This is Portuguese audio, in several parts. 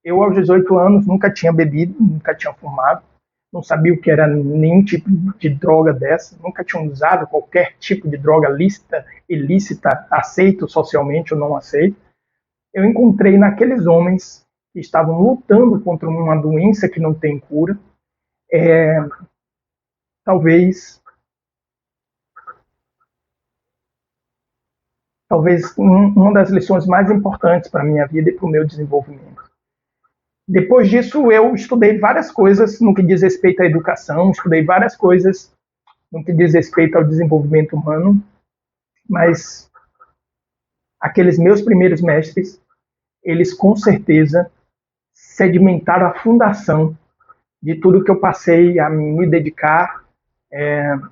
Eu, aos 18 anos, nunca tinha bebido, nunca tinha fumado, não sabia o que era nenhum tipo de droga dessa, nunca tinha usado qualquer tipo de droga lícita, ilícita, aceito socialmente ou não aceito. Eu encontrei naqueles homens que estavam lutando contra uma doença que não tem cura, talvez uma das lições mais importantes para a minha vida e para o meu desenvolvimento. Depois disso, eu estudei várias coisas no que diz respeito à educação, estudei várias coisas no que diz respeito ao desenvolvimento humano, mas aqueles meus primeiros mestres, eles com certeza sedimentaram a fundação de tudo que eu passei a me dedicar,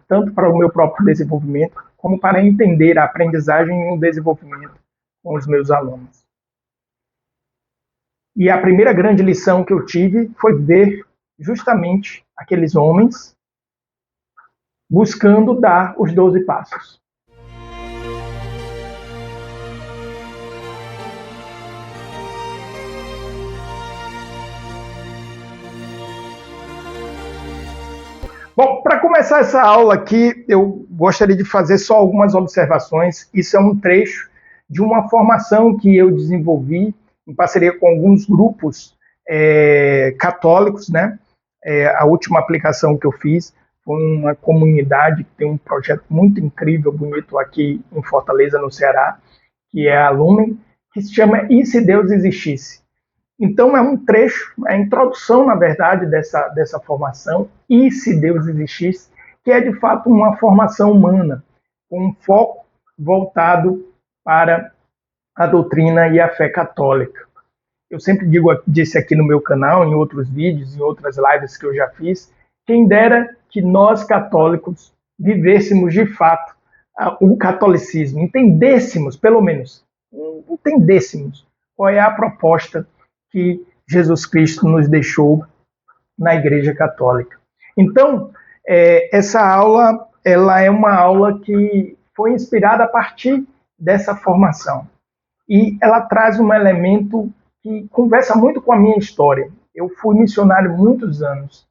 tanto para o meu próprio desenvolvimento, como para entender a aprendizagem e o desenvolvimento com os meus alunos. E a primeira grande lição que eu tive foi ver justamente aqueles homens buscando dar os 12 passos. Bom, para começar essa aula aqui, eu gostaria de fazer só algumas observações. Isso é um trecho de uma formação que eu desenvolvi em parceria com alguns grupos católicos, né? A última aplicação que eu fiz foi uma comunidade que tem um projeto muito incrível, bonito aqui em Fortaleza, no Ceará, que é a Lumen, que se chama E se Deus Existisse? Então, é um trecho, é a introdução, na verdade, dessa formação, E se Deus Existisse, que é, de fato, uma formação humana, com um foco voltado para a doutrina e a fé católica. Eu sempre disse aqui no meu canal, em outros vídeos, em outras lives que eu já fiz, quem dera que nós, católicos, vivêssemos, de fato, o catolicismo, entendêssemos, pelo menos, entendêssemos qual é a proposta que Jesus Cristo nos deixou na Igreja Católica. Então, essa aula, ela é uma aula que foi inspirada a partir dessa formação. E ela traz um elemento que conversa muito com a minha história. Eu fui missionário muitos anos.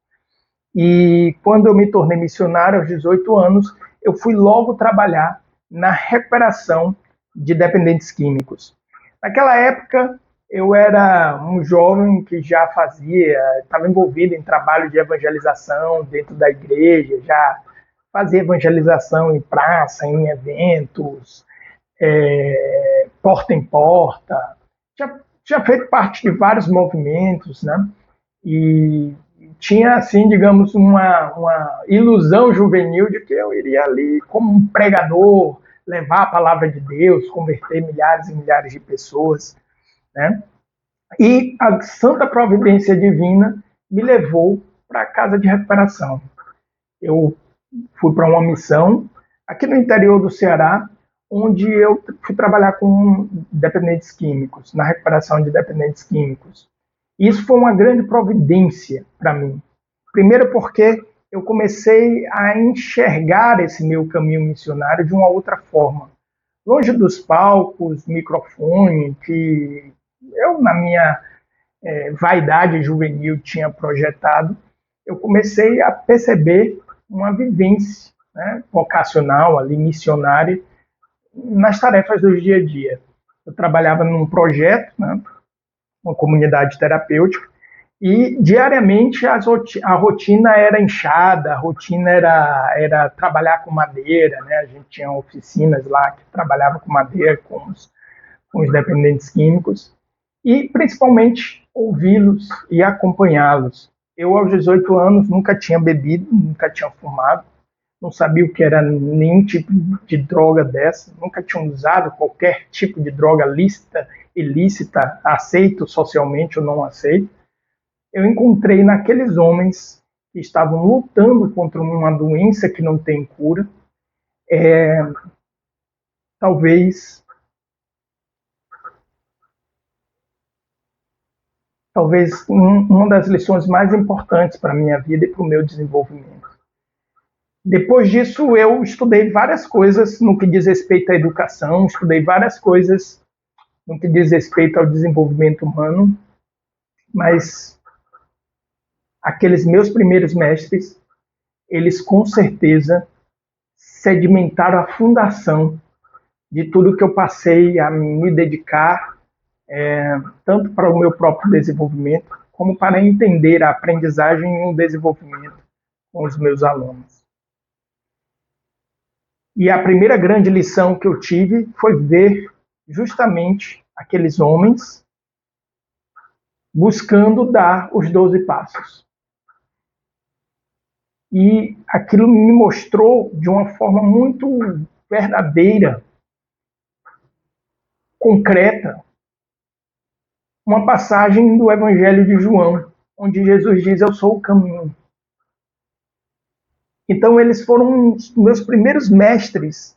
E quando eu me tornei missionário, aos 18 anos, eu fui logo trabalhar na recuperação de dependentes químicos. Naquela época, eu era um jovem que já estava envolvido em trabalho de evangelização dentro da igreja, já fazia evangelização em praça, em eventos, porta em porta, tinha feito parte de vários movimentos, né? E tinha, assim, digamos, uma ilusão juvenil de que eu iria ali como um pregador, levar a palavra de Deus, converter milhares e milhares de pessoas, né? E a santa providência divina me levou para a casa de recuperação. Eu fui para uma missão aqui no interior do Ceará, onde eu fui trabalhar com dependentes químicos, na recuperação de dependentes químicos. E isso foi uma grande providência para mim. Primeiro porque eu comecei a enxergar esse meu caminho missionário de uma outra forma. Longe dos palcos, microfone, que eu, na minha vaidade juvenil, tinha projetado, eu comecei a perceber uma vivência, né, vocacional, ali, missionária, nas tarefas do dia a dia. Eu trabalhava num projeto, né, uma comunidade terapêutica, e diariamente a rotina era inchada, a rotina era trabalhar com madeira, né? A gente tinha oficinas lá que trabalhava com madeira, com os dependentes químicos, e principalmente ouvi-los e acompanhá-los. Eu, aos 18 anos, nunca tinha bebido, nunca tinha fumado, não sabia o que era nenhum tipo de droga dessa, nunca tinha usado qualquer tipo de droga lícita, ilícita, aceito socialmente ou não aceito. Eu encontrei naqueles homens que estavam lutando contra uma doença que não tem cura, talvez uma das lições mais importantes para a minha vida e para o meu desenvolvimento. Depois disso, eu estudei várias coisas no que diz respeito à educação, estudei várias coisas no que diz respeito ao desenvolvimento humano, Mas aqueles meus primeiros mestres, eles com certeza sedimentaram a fundação de tudo que eu passei a me dedicar, tanto para o meu próprio desenvolvimento, como para entender a aprendizagem e o desenvolvimento com os meus alunos. E a primeira grande lição que eu tive foi ver justamente aqueles homens buscando dar os 12 passos. E aquilo me mostrou de uma forma muito verdadeira, concreta, uma passagem do Evangelho de João, onde Jesus diz: eu sou o caminho. Então eles foram os meus primeiros mestres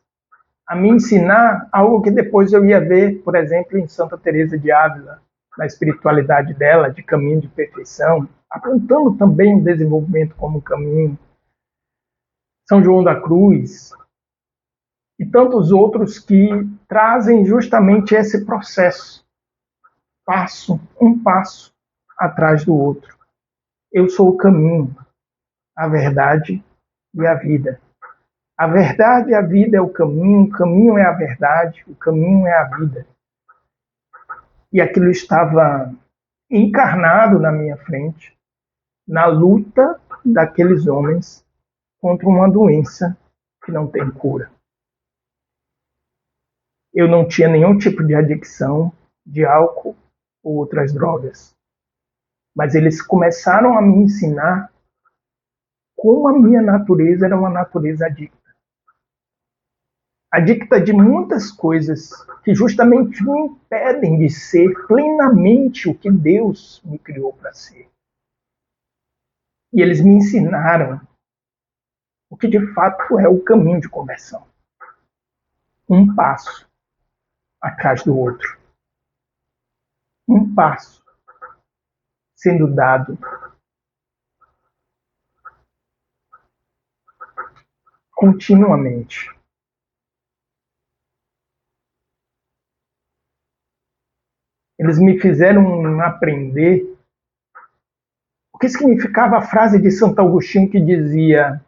a me ensinar algo que depois eu ia ver, por exemplo, em Santa Teresa de Ávila, na espiritualidade dela, de caminho de perfeição, apontando também o desenvolvimento como um caminho. São João da Cruz e tantos outros que trazem justamente esse processo, um passo atrás do outro. Eu sou o caminho, a verdade e a vida. A verdade e a vida é o caminho é a verdade, o caminho é a vida. E aquilo estava encarnado na minha frente, na luta daqueles homens contra uma doença que não tem cura. Eu não tinha nenhum tipo de adicção de álcool ou outras drogas. Mas eles começaram a me ensinar como a minha natureza era uma natureza adicta. Adicta de muitas coisas que justamente me impedem de ser plenamente o que Deus me criou para ser. E eles me ensinaram o que de fato é o caminho de conversão. Um passo atrás do outro. Um passo sendo dado continuamente. Eles me fizeram aprender o que significava a frase de Santo Agostinho que dizia: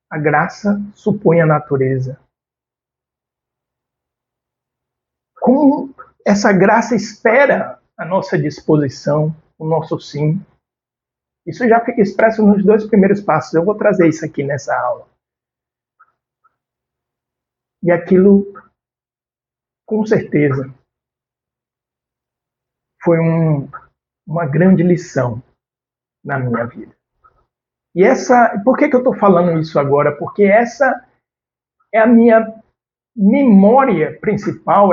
a graça supõe a natureza. Como essa graça espera a nossa disposição, o nosso sim. Isso já fica expresso nos 2 primeiros passos. Eu vou trazer isso aqui nessa aula. E aquilo, com certeza, foi uma grande lição na minha vida. E por que eu estou falando isso agora? Porque essa é a minha memória principal,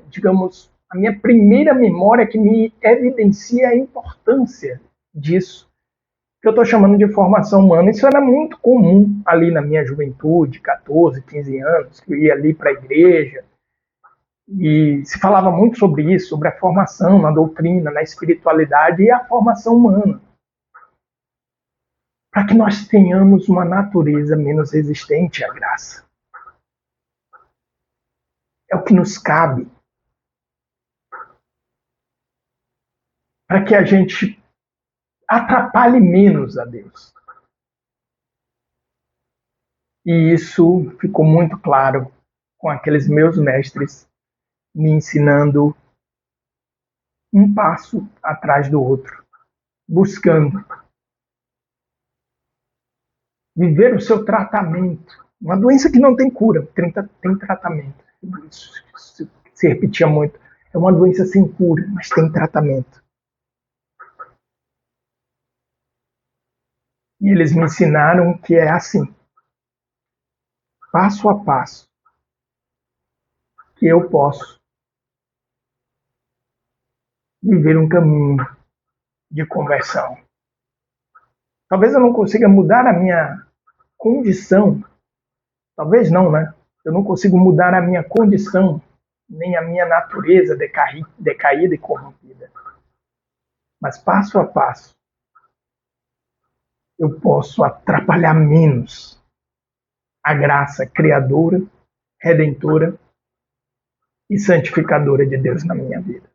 digamos, a minha primeira memória que me evidencia a importância disso, que eu estou chamando de formação humana. Isso era muito comum ali na minha juventude, 14, 15 anos, que eu ia ali para a igreja, e se falava muito sobre isso, sobre a formação na doutrina, na espiritualidade e a formação humana, para que nós tenhamos uma natureza menos resistente à graça. É o que nos cabe. Para que a gente atrapalhe menos a Deus. E isso ficou muito claro com aqueles meus mestres me ensinando um passo atrás do outro, buscando viver o seu tratamento. Uma doença que não tem cura, tem tratamento. Isso se repetia muito. É uma doença sem cura, mas tem tratamento. E eles me ensinaram que é assim, passo a passo, que eu posso viver um caminho de conversão. Talvez eu não consiga mudar a minha condição, talvez não, né? Eu não consigo mudar a minha condição, nem a minha natureza decaída e corrompida. Mas passo a passo, eu posso atrapalhar menos a graça criadora, redentora e santificadora de Deus na minha vida.